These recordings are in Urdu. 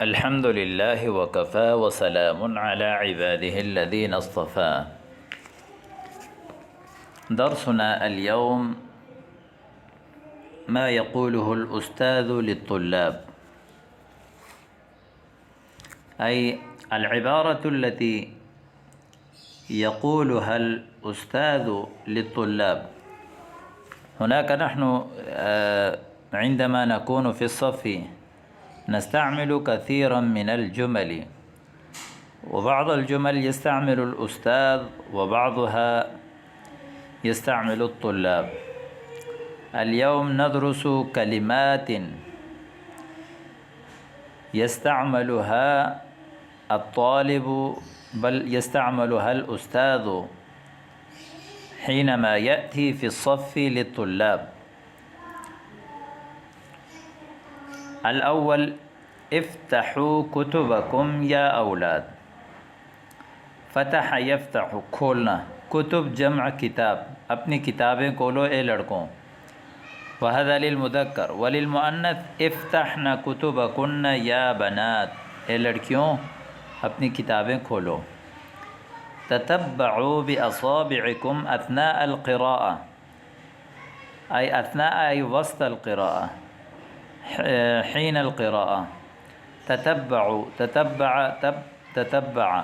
الحمد لله وكفى وسلام على عباده الذين اصطفى. درسنا اليوم ما يقوله الأستاذ للطلاب، أي العبارة التي يقولها الأستاذ للطلاب. هناك نحن عندما نكون في الصف نستعمل كثيرا من الجمل، وبعض الجمل يستعمل الأستاذ وبعضها يستعمل الطلاب. اليوم ندرس كلمات يستعملها الطالب بل يستعملها الأستاذ حينما يأتي في الصف للطلاب. الأول: افتحوا كتبكم يا أولاد. فتح يفتح، کھولنا. کتب جمع کتاب، اپنی کتابیں کھولو اے لڑکوں. وهذا للمذکر. وللمؤنث افتحنا کتبکن یا بنات، اے لڑکیوں اپنی کتابیں کھولو. تتبعوا بأصابعكم أثناء القراءة، أي أثناء أي وسط القراءة، حين القراءة. تتبعوا، تتبع، تتبع،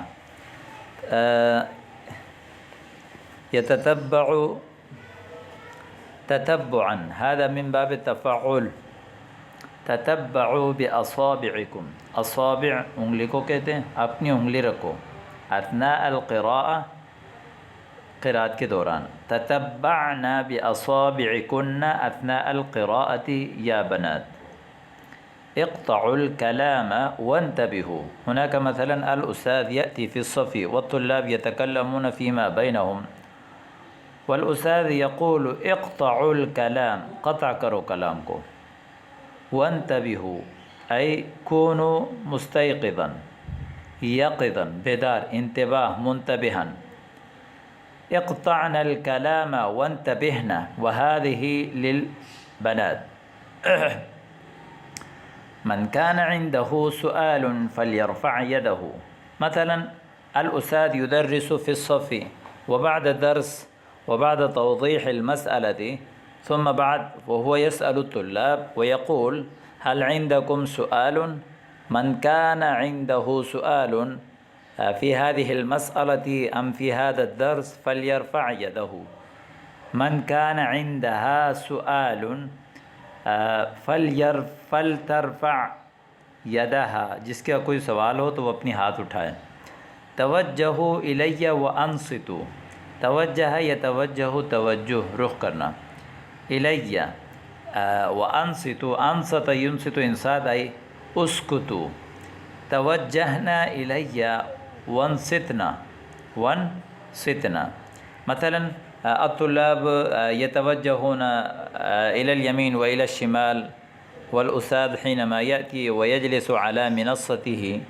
يتتبع تتبعا، هذا من باب التفاعل. تتبعوا بأصابعكم، اصابع انگلی کو کہتے ہیں، اپنی انگلی رکھو. اثناء القراءة، قراءت کے دوران. تتبعنا بأصابعكن أثناء القراءة يا بنات. اقطعوا الكلام وانتبهوا. هناك مثلا الأستاذ يأتي في الصف والطلاب يتكلمون فيما بينهم، والأستاذ يقول اقطعوا الكلام، قطع کرو کلام کو. وانتبهوا أي كونوا مستيقظا، يقظا بیدار، انتباه منتبها. اقطعنا الكلام وانتبهنا، وهذه للبنات. من كان عنده سؤال فليرفع يده. مثلا الأستاذ يدرس في الصف، وبعد الدرس وبعد توضيح المسألة ثم بعد وهو يسأل الطلاب ويقول هل عندكم سؤال؟ من كان عنده سؤال في هذه المسألة أم في هذا الدرس فليرفع يده. من كان عندها سؤال فلترفع يدها، جس کا کوئی سوال ہو تو وہ اپنی ہاتھ اٹھائے. توجہوا الی وانصتوا. توجہ یتوجہ، توجہ رخ کرنا. الی وانصتوا، انصت ینصت انصات ای اسکتوا. توجہنا الی وانصتنا، وانصتنا. مثلا الطلاب يتوجهون إلى اليمين وإلى الشمال، والأستاذ حينما يأتي ويجلس على منصته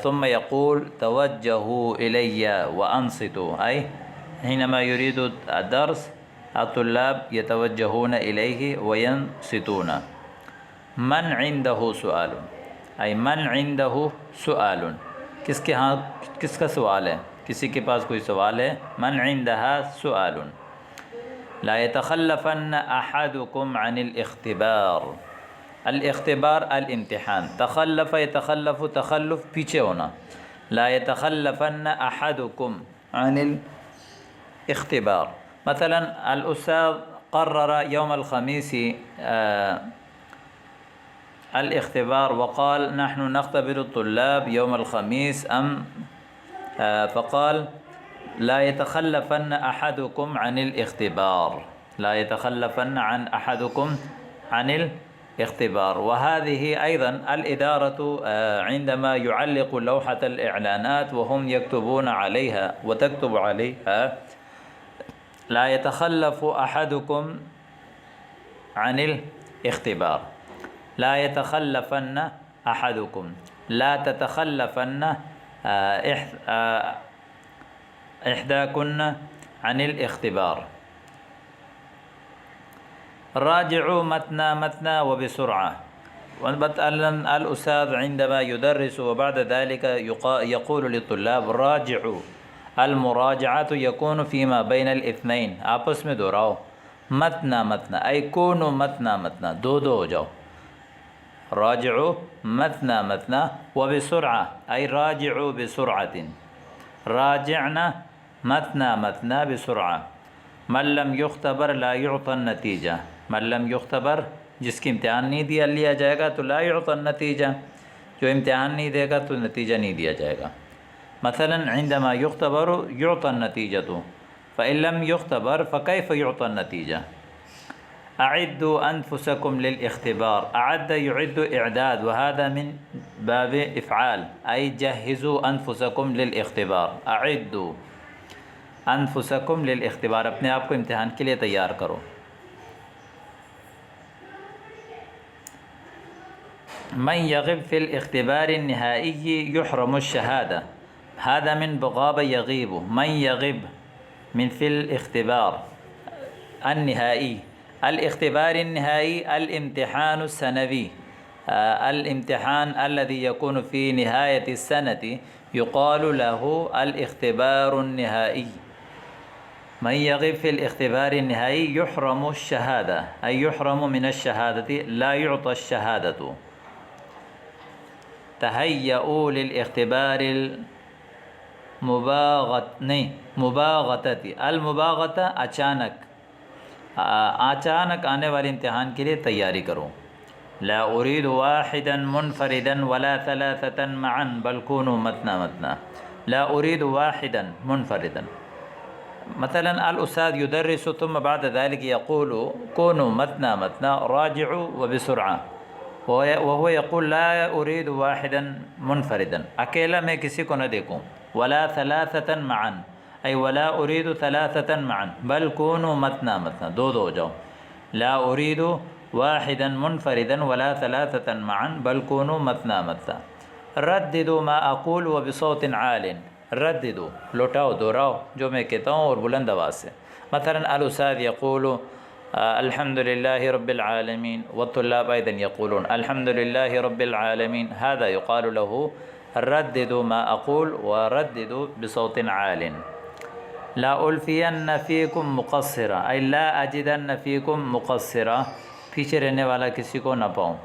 ثم يقول توجهوا إلي وأنصتوا، أي حينما يريد الدرس الطلاب يتوجهون إليه وينصتون. من عنده سؤال، أي من عنده سؤال، کس کے ہاں کس کا سوال ہے، کسی کے پاس کوئی سوال ہے. من عندها سؤال. لا يتخلفن أحدكم عن الاختبار. الاختبار الامتحان. تخلف يتخلف، تخلف پیچھے ہونا. لا يتخلفن أحدكم عن الاختبار. مثلا الأستاذ قرر يوم الخميس الاختبار وقال نحن نختبر الطلاب يوم الخميس فقال لا يتخلفن أحدكم عن الاختبار. لا يتخلفن عن أحدكم عن الاختبار. وهذه أيضا الإدارة عندما يعلق لوحة الإعلانات وهم يكتبون عليها وتكتب عليها لا يتخلف أحدكم عن الاختبار. لا يتخلفن أحدكم، لا تتخلفن إحداكن عن الاختبار. راجعوا متنا متنا وبسرعة. مثلا الأستاذ عندما يدرس وبعد ذلك يقول للطلاب راجعوا، المراجعة يكون فيما بين الاثنين، آپس میں دہراؤ. متنا متنا أي كونوا متنا متنا، دو ہو جاؤ. راجعوا متنا متنا وبسرعة أي راجعوا بسرعة. راجعنا متنا متنا بسرعة. من لم يختبر لا يعطى النتيجة. من لم يختبر جس کی امتحان نہیں دیا لیا جائے گا تو لا يعطى النتیجہ، جو امتحان نہیں دے گا تو نتیجہ نہیں دیا جائے گا. مثلا عندما يختبر يعطى النتيجة فإن لم يختبر فكيف يعطى النتيجة. أعدوا أنفسكم للاختبار. أعد يعد إعداد وهذا من باب إفعال أي جهزوا أنفسكم للاختبار. أعدوا أنفسكم للاختبار، اپنے آپ کو امتحان کے لیے تیار کرو. من يغب في الاختبار النهائي يحرم الشهادة. هذا من بغاب يغيب. من يغب من في الاختبار النهائي. الاختبار النهائي الامتحان السنوي، الامتحان الذي يكون في نهاية السنة يقال له الاختبار النهائي. من يغب في الاختبار النهائي يحرم الشهادة أي يحرم من الشهادة، لا يعطى الشهادة. تهيئوا للاختبار مباغتة. المباغتة اچانک آنے والے امتحان کے لیے تیاری کرو. لا اريد واحدا منفردا ولا ثلاثة معا بل كونوا مثنى مثنى. لا اريد واحدا منفردا. مثلا الأستاذ يدرس ثم بعد ذلك يقول كونوا مثنى مثنى راجعوا وبسرعة، وهو يقول لا اريد واحدا منفردا، اکیلا میں کسی کو نہ دیکھوں. ولا ثلاثة معا أي ولا أريد ثلاثة معا بل كونوا مثنى مثنى، دو ہو جاؤ. لا أريد واحدا منفردا ولا ثلاثة معا بل كونوا مثنى مثنى. رددوا ما أقول وبصوت عال. رددوا لوٹاؤ دہراؤ جو میں کہتا ہوں اور بلند آواز سے. مثلا الأستاذ يقول الحمد لله رب العالمين والطلاب أيضا يقولون الحمد لله رب العالمين. هذا يقال له رددوا ما أقول ورددوا بصوت عال. لا ألفين فيكم مقصرة أي لا أجدن فيكم مقصرة، پیچھے رہنے والا کسی کو نہ پاؤں.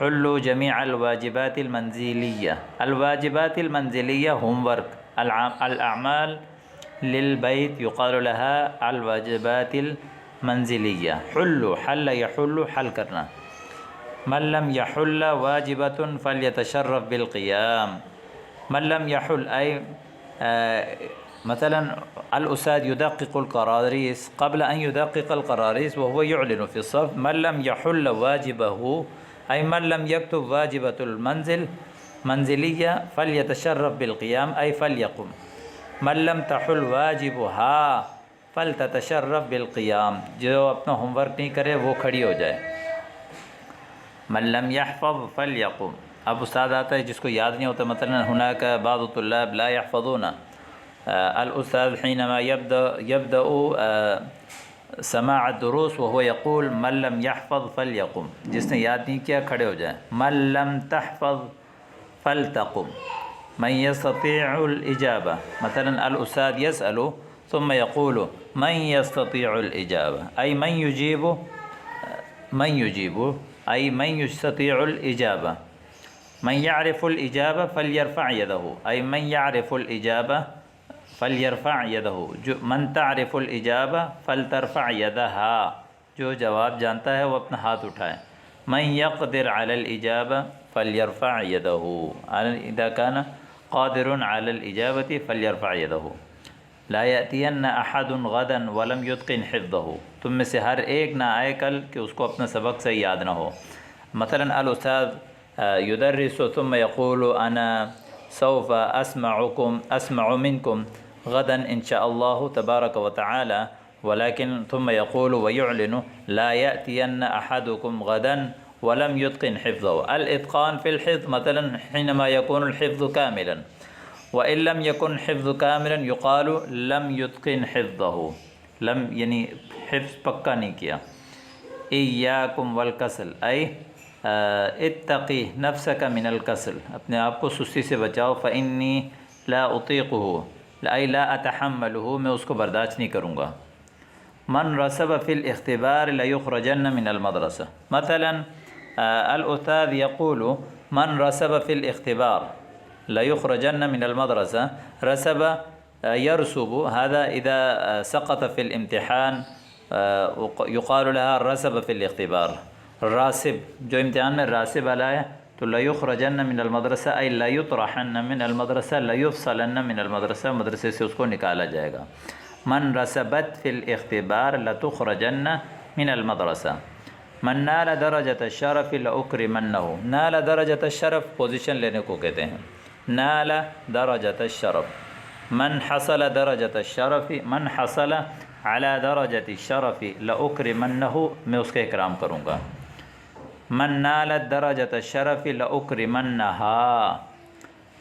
حلوا جميع الواجبات المنزلية. الواجبات المنزلية ہوم ورک. الأعمال للبيت يقال لها الواجبات المنزلية. حلوا حل يحل حل کرنا. من لم يحل واجبة فليتشرف بالقيام. من لم يحل أي مثلا الأستاذ يدقق القراريس قبل أن يدقق القراريس وهو يعلن في الصف. من لم يحل واجبه أي من لم يكتب واجبة المنزل منزلية فليتشرف بالقيام أي فليقم. من لم تحل واجبها فلتتشرف بالقيام، جو اپنا ہوم ورک نہیں کرے وہ کھڑی ہو جائے. من لم يحفظ فليقم. اب استاد آتا ہے جس کو یاد نہیں ہوتا، مثلا هناك بعض الطلاب لا يحفظون. الأستاذ حينما يبدأ سماع الدروس وهو يقول من لم يحفظ فليقم، جس نے یاد نہیں کیا کھڑے ہو جائیں. من لم تحفظ فلتقم. من يستطيع الإجابة، مثلا الأستاذ يسأل ثم يقول من يستطيع الإجابة أي من يجيب، من يجيب أي من يستطيع الإجابة. من يعرف الإجابة فليرفع يده أي من يعرف الإجابة فليرفع يده. من تعرف الإجابة فلترفع يدها، جو جواب جانتا ہے وہ اپنا ہاتھ اٹھائے. من يقدر على الإجابة فليرفع يده إذا كان قادر على الإجابة فليرفع يده. لا يأتين أحد غدا ولم يتقن حفظه. تم میں سے ہر ایک نہ آئے کل کہ اس کو اپنا سبق سے یاد نہ ہو. مثلا الأستاذ يدرس ثم يقول أنا سوف أسمع منكم غدا إن شاء الله تبارك وتعالى، ولكن ثم يقول ويعلن لا يأتين أحدكم غدا ولم يتقن حفظه. الإتقان في الحفظ مثلا حينما يكون الحفظ كاملا، وإن لم يكن حفظ كاملا يقال لم يتقن حفظه. لم یعنی حفظ پکا نہیں کیا. إياكم والكسل أي اتقی نفسک من الکسل، اپنے آپ کو سستی سے بچاؤ، فإنی لا اطیقہ ای لا اتحملہ، میں اس کو برداشت نہیں کروں گا۔ من رسب فی الاختبار لیخرجن من المدرسہ، مثلا الأستاذ يقول من رسب في الاختبار ليخرجن من المدرسة، رسب يرسب، هذا إذا سقط في الامتحان يقال لها رسب في الاختبار، راسب جو امتحان میں راسب آیا تو ليخرجن من المدرسة أي ليطرحن من المدرسة، ليفصلن من المدرسة، مدرسے سے اس کو نکالا جائے گا۔ من رسبت في الاختبار لتخرجن من المدرسة۔ من نال درجۃ الشرف لأکرمنہ، نال درجۃ الشرف پوزیشن لینے کو کہتے ہیں، نال درجۃ الشرف۔ من حصل درجۃ الشرف، من حصل علی درجۃ الشرف لأکرمنہ، میں اس کا اکرام کروں گا۔ من نال درجۃ الشرف لأکرمنہا،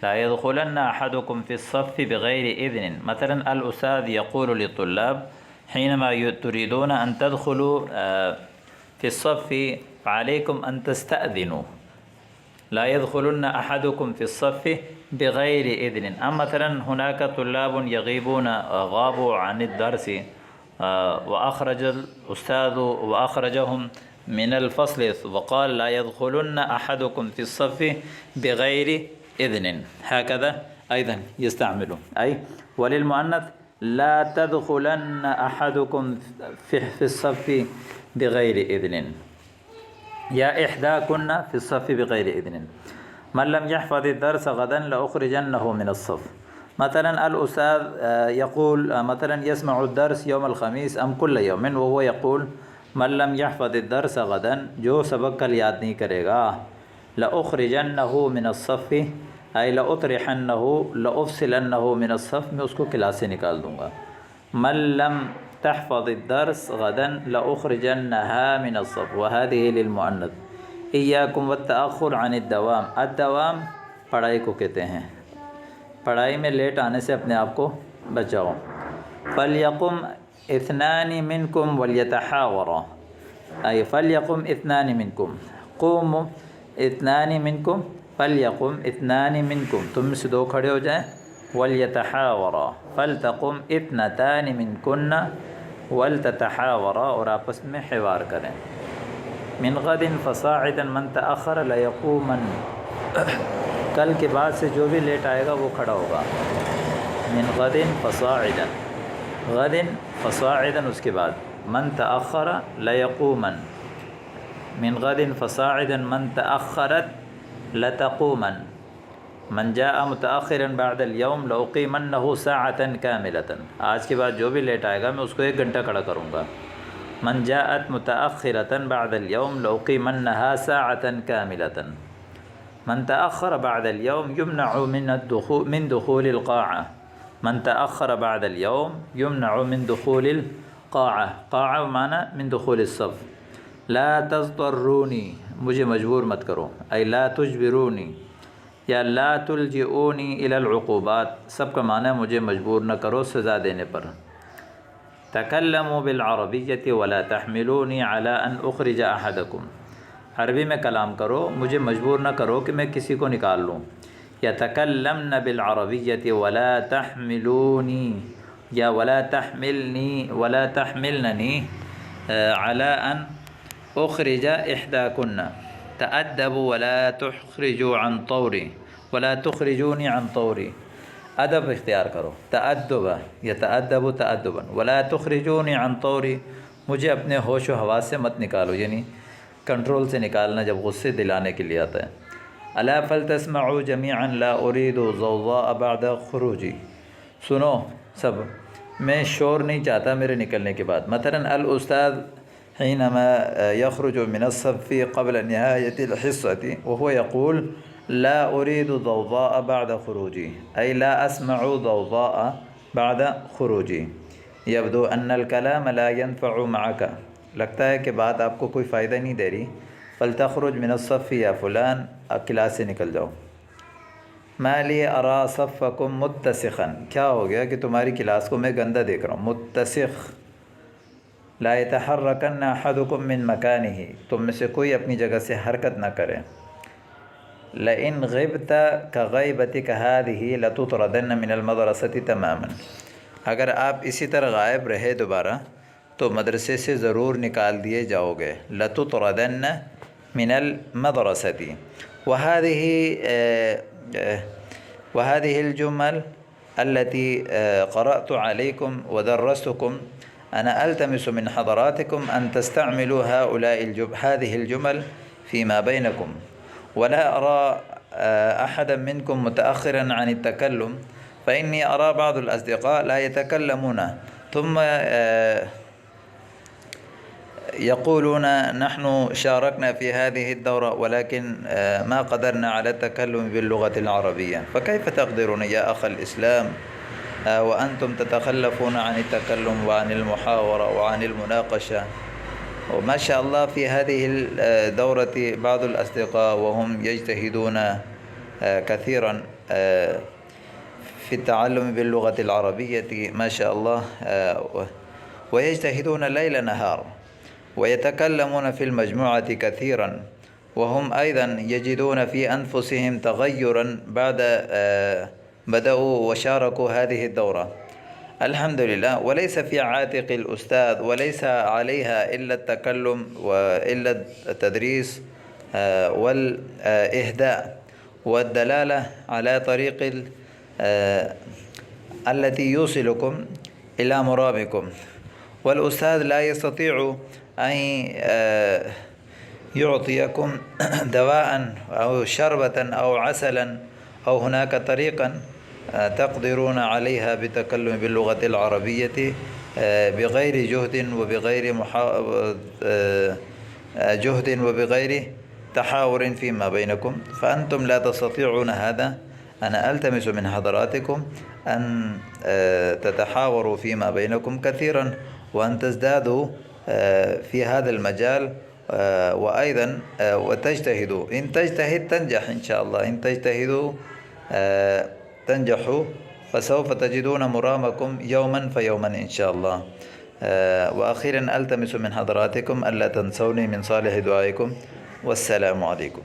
لا يدخلن احدكم في الصف بغير اذن، مثلا الاستاذ يقول للطلاب حينما تريدون ان تدخلوا في الصف فعليكم ان تستأذنوا، لا يدخلن احدكم في الصف بغير اذن۔ ام مثلا هناك طلاب يغيبون، غابوا عن الدرس واخرج الاستاذ واخرجهم من الفصل وقال لا يدخلن احدكم في الصف بغير إذن، هكذا أيضا يستعمل، أي وللمؤنث لا تدخلن أحدكم في الصف بغير إذن، يا إحداكن في الصف بغير إذن۔ من لم يحفظ الدرس غدا لأخرجنه من الصف، مثلا الأستاذ يقول مثلا يسمع الدرس يوم الخميس أم كل يوم، وهو يقول من لم يحفظ الدرس غدا، جو سبق کل یاد نہیں کرے گا، لأخرجنه من الصف أي لأطرحنه لأفصلنه من الصف، میں اس کو کلاس سے نکال دوں گا۔ من لم تحفظ الدرس غدا لأخرجنها من الصف، وهذه للمؤنث۔ إياكم والتأخر عن الدوام، الدوام پڑھائی کو کہتے ہیں، پڑھائی میں لیٹ آنے سے اپنے آپ کو بچاؤ۔ فليقم اثنان منكم وليتحاورا، أي فليقم اثنان منكم، قوموا اثنان منكم، فليقم اثنان منكم، تم سے دو کھڑے ہو جائیں، وليتحاورا، فلتقم اثنتان منكن ولتتحاورا، اور آپس میں حوار کریں۔ من غد فصاعدا من تأخر ليقومن، کل کے بعد سے جو بھی لیٹ آئے گا وہ کھڑا ہوگا۔ من غد فصاعدا، غد فصاعدا اس کے بعد، من تأخر ليقومن، من غد فصاعدا من تأخرت لتقومن، من جاء متأخرا بعد اليوم لأقيمنه ساعة كاملة، آج کے بعد جو بھی لیٹ آئے گا میں اس کو 1 گھنٹہ کھڑا کروں گا۔ من جاءت متأخرة بعد اليوم لأقيمنها ساعة كاملة، من تأخر بعد اليوم يمنع من دخول القاعة، من تأخر بعد اليوم يمنع من دخول القاعة، قاعة معنی من دخول الصف۔ لا تضطرونی، مجھے مجبور مت کرو، ای لا تجبرونی، یا لا تلجئونی الی العقوبات، سب کا معنی ہے مجھے مجبور نہ کرو سزا دینے پر۔ تکلموا بالعربیۃ ولا تحملونی علی ان اخرج احدکم، عربی میں کلام کرو، مجھے مجبور نہ کرو کہ میں کسی کو نکال لوں۔ یتکلمن بالعربیۃ ولا تحملونی، یا ولا تحملنی، ولا تحملننی علی ان اخرج احداکن، تأدبوا ولا تخرجوا عن طوری، ولا تخرجونی عن طوری، ادب اختیار کرو، تأدب یتأدب تأدبا، ولا تخرجونی عن طوری، مجھے اپنے ہوش و حواس سے مت نکالو، یعنی کنٹرول سے نکالنا جب غصے دلانے کے لیے آتا ہے۔ الا فلتسمعوا جميعا لا اريد ضوضاء بعد خروجی، سنو سب، میں شور نہیں چاہتا میرے نکلنے کے بعد۔ مثلا الاستاذ حينما يخرج من الصف قبل نهاية الحصة وهو يقول لا أريد ضوضاء بعد خروجي، أي لا أسمع ضوضاء بعد خروجي، يبدو أن الكلام لا ينفع معك، لگتا ہے کہ بات آپ کو کوئی فائدہ نہیں دے رہی۔ فلتخرج من الصف یا فلان، اب کلاس سے نکل جاؤ۔ ما لی ارا صفکم متسخا، کیا ہو گیا کہ تمہاری کلاس کو میں گندہ دیکھ رہا ہوں، متسخ، لا يتحركن أحدكم من مكانه، تم میں سے کوئی اپنی جگہ سے حرکت نہ کرے. لئن غبت كغيبتك هذه لتطردن من المدرسة تماما، اگر آپ اسی طرح غائب رہے دوبارہ تو مدرسے سے ضرور نکال دیے جاؤ گے. لتطردن من المدرسة. وهذه الجمل التي قرأت عليكم ودرستكم أنا ألتمس من حضراتكم أن تستعملوا هذه الجمل فيما بينكم، ولا أرى أحدا منكم متأخرا عن التكلم، فإني أرى بعض الأصدقاء لا يتكلمون ثم يقولون نحن شاركنا في هذه الدورة ولكن ما قدرنا على التكلم باللغة العربية. فكيف تقدرون يا أخ الإسلام وأنتم تتخلفون عن التكلم وعن المحاورة وعن المناقشة؟ وما شاء الله في هذه الدورة بعض الأصدقاء وهم يجتهدون كثيرا في التعلم باللغة العربية ما شاء الله، ويجتهدون ليل نهار ويتكلمون في المجموعة كثيرا، وهم أيضا يجدون في أنفسهم تغيرا بعد بدأوا وشاركوا هذه الدورة. الحمد لله. وليس في عاتق الأستاذ وليس عليها إلا التكلم وإلا التدريس والإهداء والدلالة على طريق التي يوصلكم إلى مرامكم. والأستاذ لا يستطيع أن يعطيكم دواء أو شربة أو عسلا أو هناك طريقا تقدرون عليها بالتكلم باللغة العربية بغير جهد وبغير تحاور فيما بينكم، فأنتم لا تستطيعون هذا. أنا ألتمس من حضراتكم أن تتحاوروا فيما بينكم كثيرا وأن تزدادوا في هذا المجال، وأيضا وتجتهدوا. إن تجتهد تنجح إن شاء الله، إن تجتهدوا تنجحوا، فسوف تجدون مرامكم يوما فيوما إن شاء الله. وأخيرا ألتمس من حضراتكم ألا تنسوني من صالح دعائكم، والسلام عليكم.